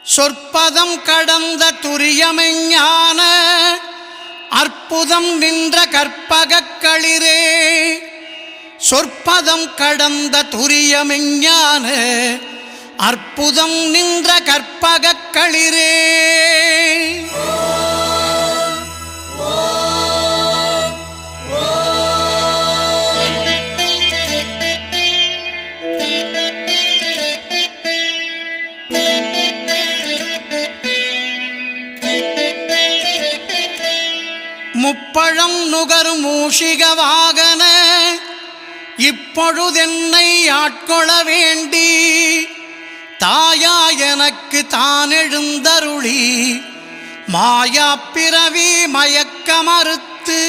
சொற்பதம் கடந்த துரியமெஞ்ஞான அற்புதம் நின்ற கற்பகக் களிரே. சொற்பதம் கடந்த துரியமெஞ்ஞான அற்புதம் நின்ற கற்பகக் களிரே. முப்பழம் நுகர் மூஷிக வாகன இப்பொழுதென்னை ஆட்கொள வேண்டி தாயா எனக்கு தான் எழுந்தருளி மாயா பிறவி மயக்க மறுத்து